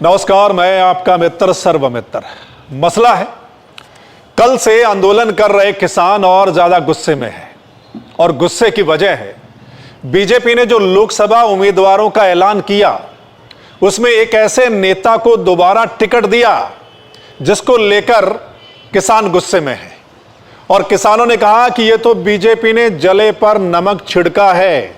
नमस्कार, मैं आपका मित्र सर्वमित्र। मसला है, कल से आंदोलन कर रहे किसान और ज्यादा गुस्से में है और गुस्से की वजह है बीजेपी ने जो लोकसभा उम्मीदवारों का ऐलान किया उसमें एक ऐसे नेता को दोबारा टिकट दिया जिसको लेकर किसान गुस्से में है। और किसानों ने कहा कि यह तो बीजेपी ने जले पर नमक छिड़का है।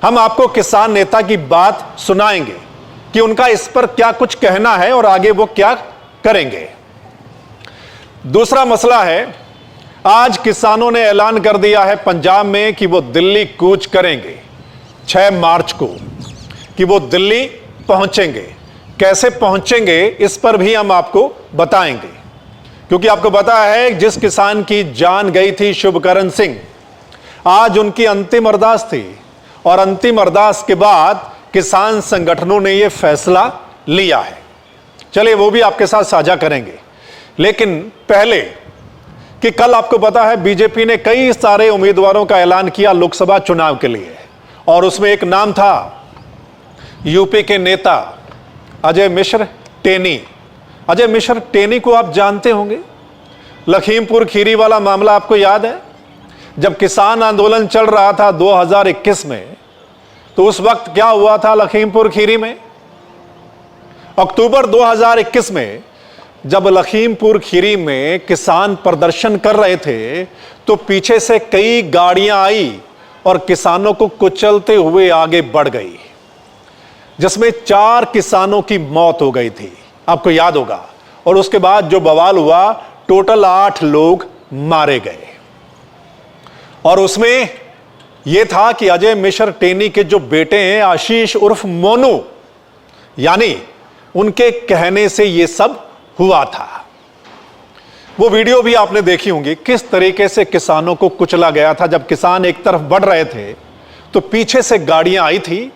हम आपको किसान नेता की बात सुनाएंगे कि उनका इस पर क्या कुछ कहना है और आगे वो क्या करेंगे। दूसरा मसला है, आज किसानों ने ऐलान कर दिया है पंजाब में कि वो दिल्ली कूच करेंगे 6 मार्च को, कि वो दिल्ली पहुंचेंगे। कैसे पहुंचेंगे इस पर भी हम आपको बताएंगे, क्योंकि आपको पता है जिस किसान की जान गई थी शुभकरण सिंह, आज उनकी अंतिम अरदास थी और अंतिम अरदास के बाद किसान संगठनों ने यह फैसला लिया है। चलिए वो भी आपके साथ साझा करेंगे, लेकिन पहले कि कल आपको पता है बीजेपी ने कई सारे उम्मीदवारों का ऐलान किया लोकसभा चुनाव के लिए, और उसमें एक नाम था यूपी के नेता अजय मिश्र टेनी। अजय मिश्र टेनी को आप जानते होंगे, लखीमपुर खीरी वाला मामला आपको याद है। जब किसान आंदोलन चल रहा था 2021 में, तो उस वक्त क्या हुआ था लखीमपुर खीरी में? अक्टूबर 2021 में जब लखीमपुर खीरी में किसान प्रदर्शन कर रहे थे तो पीछे से कई गाड़ियां आई और किसानों को कुचलते हुए आगे बढ़ गई, जिसमें 4 किसानों की मौत हो गई थी, आपको याद होगा। और उसके बाद जो बवाल हुआ, टोटल 8 लोग मारे गए। और उसमें यह था कि अजय मिश्र टेनी के जो बेटे हैं आशीष उर्फ मोनू, यानी उनके कहने से यह सब हुआ था। वो वीडियो भी आपने देखी होंगी, किस तरीके से किसानों को कुचला गया था। जब किसान एक तरफ बढ़ रहे थे तो पीछे से गाड़ियां आई थी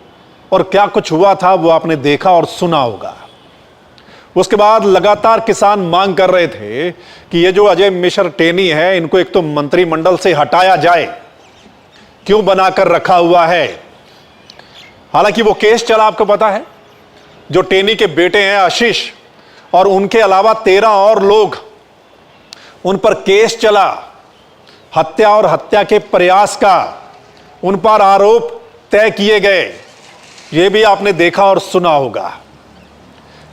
और क्या कुछ हुआ था वो आपने देखा और सुना होगा। उसके बाद लगातार किसान मांग कर रहे थे कि ये जो अजय मिश्र टेनी है, इनको एक तो मंत्रिमंडल से हटाया जाए, क्यों बनाकर रखा हुआ है। हालांकि वो केस चला, आपको पता है, जो टेनी के बेटे हैं आशीष और उनके अलावा 13 और लोग, उन पर केस चला हत्या और हत्या के प्रयास का। उन पर आरोप तय किए गए, यह भी आपने देखा और सुना होगा।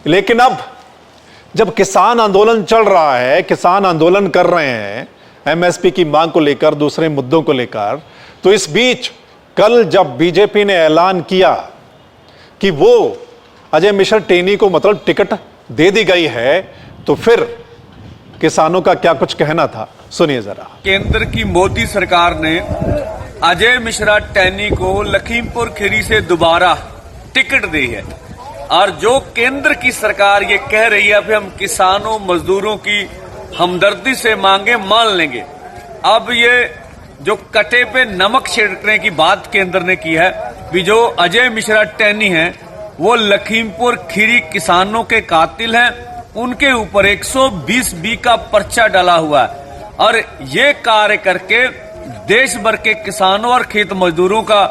लेकिन अब जब किसान आंदोलन चल रहा है, किसान आंदोलन कर रहे हैं एमएसपी की मांग को लेकर, दूसरे मुद्दों को लेकर, तो इस बीच कल जब बीजेपी ने ऐलान किया कि वो अजय मिश्र टेनी को मतलब टिकट दे दी गई है, तो फिर किसानों का क्या कुछ कहना था, सुनिए जरा। केंद्र की मोदी सरकार ने अजय मिश्रा टेनी को लखीमपुर खीरी से दोबारा टिकट दी है, और जो केंद्र की सरकार ये कह रही है कि हम किसानों मजदूरों की हमदर्दी से मांगे मान लेंगे। अब ये जो कटे पे नमक छिड़कने की बात केंद्र ने की है, भी जो अजय मिश्रा टेनी हैं वो लखीमपुर खीरी किसानों के कातिल हैं, उनके ऊपर 120B का पर्चा डाला हुआ है, और ये कार्य करके देश भर के किसानों और खेत मजदूरों का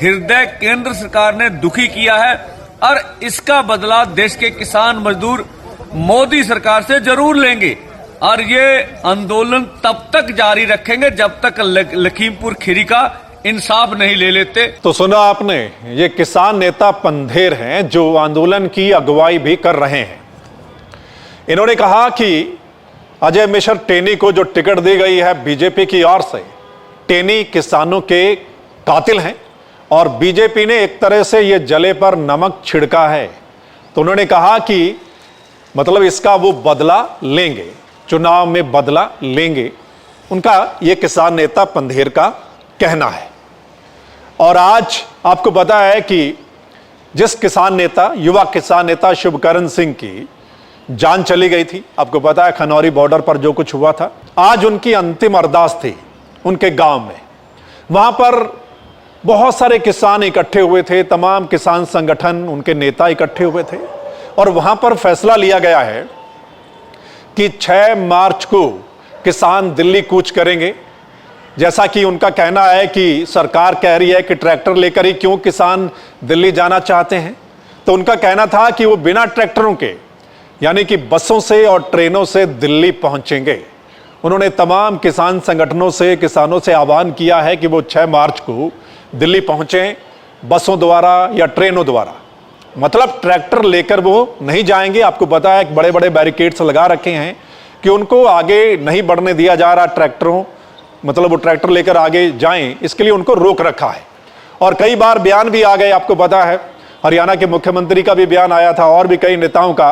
हृदय केंद्र सरकार ने दुखी किया है, और इसका बदला देश के किसान मजदूर मोदी सरकार से जरूर लेंगे। और ये आंदोलन तब तक जारी रखेंगे जब तक लखीमपुर खीरी का इंसाफ नहीं ले लेते। तो सुना आपने, ये किसान नेता पंधेर हैं जो आंदोलन की अगुवाई भी कर रहे हैं। इन्होंने कहा कि अजय मिश्र टेनी को जो टिकट दी गई है बीजेपी की ओर से, टेनी किसानों के कातिल हैं और बीजेपी ने एक तरह से ये जले पर नमक छिड़का है। तो उन्होंने कहा कि मतलब इसका वो बदला लेंगे, चुनाव में बदला लेंगे, उनका ये किसान नेता पंधेर का कहना है। और आज आपको पता है कि जिस किसान नेता, युवा किसान नेता शुभकरण सिंह की जान चली गई थी, आपको पता है खनौरी बॉर्डर पर जो कुछ हुआ था, आज उनकी अंतिम अरदास थी उनके गांव में। वहां पर बहुत सारे किसान इकट्ठे हुए थे, तमाम किसान संगठन, उनके नेता इकट्ठे हुए थे, और वहां पर फैसला लिया गया है कि 6 मार्च को किसान दिल्ली कूच करेंगे। जैसा कि उनका कहना है कि सरकार कह रही है कि ट्रैक्टर लेकर ही क्यों किसान दिल्ली जाना चाहते हैं, तो उनका कहना था कि वो बिना ट्रैक्टरों के यानी कि बसों से और ट्रेनों से दिल्ली पहुंचेंगे। उन्होंने तमाम किसान संगठनों से, किसानों से आह्वान किया है कि वो 6 मार्च को दिल्ली पहुंचें, बसों द्वारा या ट्रेनों द्वारा। मतलब ट्रैक्टर लेकर वो नहीं जाएंगे। आपको पता है कि बड़े बड़े बैरिकेड्स लगा रखे हैं कि उनको आगे नहीं बढ़ने दिया जा रहा ट्रैक्टरों, मतलब वो ट्रैक्टर लेकर आगे जाएं, इसके लिए उनको रोक रखा है। और कई बार बयान भी आ गए, आपको पता है हरियाणा के मुख्यमंत्री का भी बयान आया था और भी कई नेताओं का,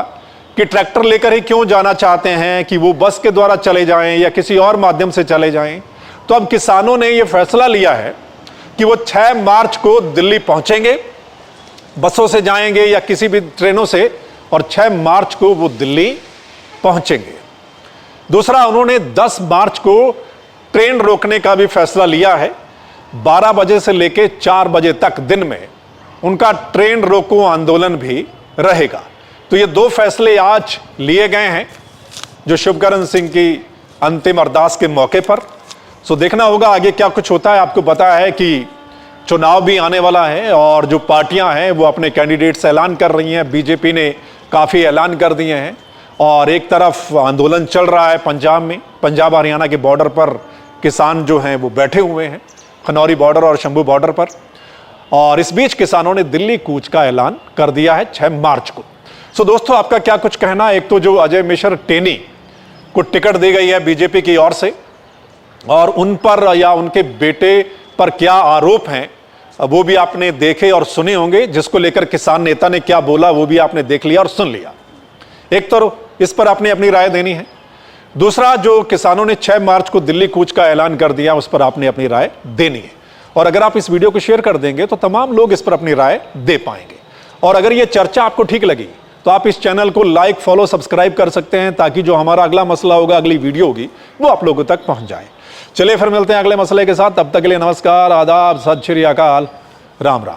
कि ट्रैक्टर लेकर ही क्यों जाना चाहते हैं, कि वो बस के द्वारा चले जाएं या किसी और माध्यम से चले जाएं। तो अब किसानों ने ये फैसला लिया है कि वो 6 मार्च को दिल्ली पहुंचेंगे, बसों से जाएंगे या किसी भी ट्रेनों से, और 6 मार्च को वो दिल्ली पहुंचेंगे। दूसरा, उन्होंने 10 मार्च को ट्रेन रोकने का भी फैसला लिया है। 12 बजे से लेकर 4 बजे तक दिन में उनका ट्रेन रोको आंदोलन भी रहेगा। तो ये 2 फैसले आज लिए गए हैं जो शुभकरण सिंह की अंतिम अरदास के मौके पर। सो देखना होगा आगे क्या कुछ होता है। आपको पता है कि चुनाव भी आने वाला है और जो पार्टियां हैं वो अपने कैंडिडेट्स ऐलान कर रही हैं। बीजेपी ने काफ़ी ऐलान कर दिए हैं और एक तरफ आंदोलन चल रहा है पंजाब में, पंजाब हरियाणा के बॉर्डर पर किसान जो हैं वो बैठे हुए हैं, खनौरी बॉर्डर और शंभू बॉर्डर पर। और इस बीच किसानों ने दिल्ली कूच का ऐलान कर दिया है 6 मार्च को। सो दोस्तों, आपका क्या कुछ कहना है? एक तो जो अजय मिश्र टेनी को टिकट दी गई है बीजेपी की ओर से, और उन पर या उनके बेटे पर क्या आरोप हैं वो भी आपने देखे और सुने होंगे। जिसको लेकर किसान नेता ने क्या बोला वो भी आपने देख लिया और सुन लिया। एक तो इस पर आपने अपनी राय देनी है। दूसरा, जो किसानों ने 6 मार्च को दिल्ली कूच का ऐलान कर दिया उस पर आपने अपनी राय देनी है। और अगर आप इस वीडियो को शेयर कर देंगे तो तमाम लोग इस पर अपनी राय दे पाएंगे। और अगर ये चर्चा आपको ठीक लगी तो आप इस चैनल को लाइक, फॉलो, सब्सक्राइब कर सकते हैं ताकि जो हमारा अगला मसला होगा, अगली वीडियो होगी, वो आप लोगों तक पहुंच जाए। चलिए फिर मिलते हैं अगले मसले के साथ। तब तक के लिए नमस्कार, आदाब, सत श्री अकाल, राम राम।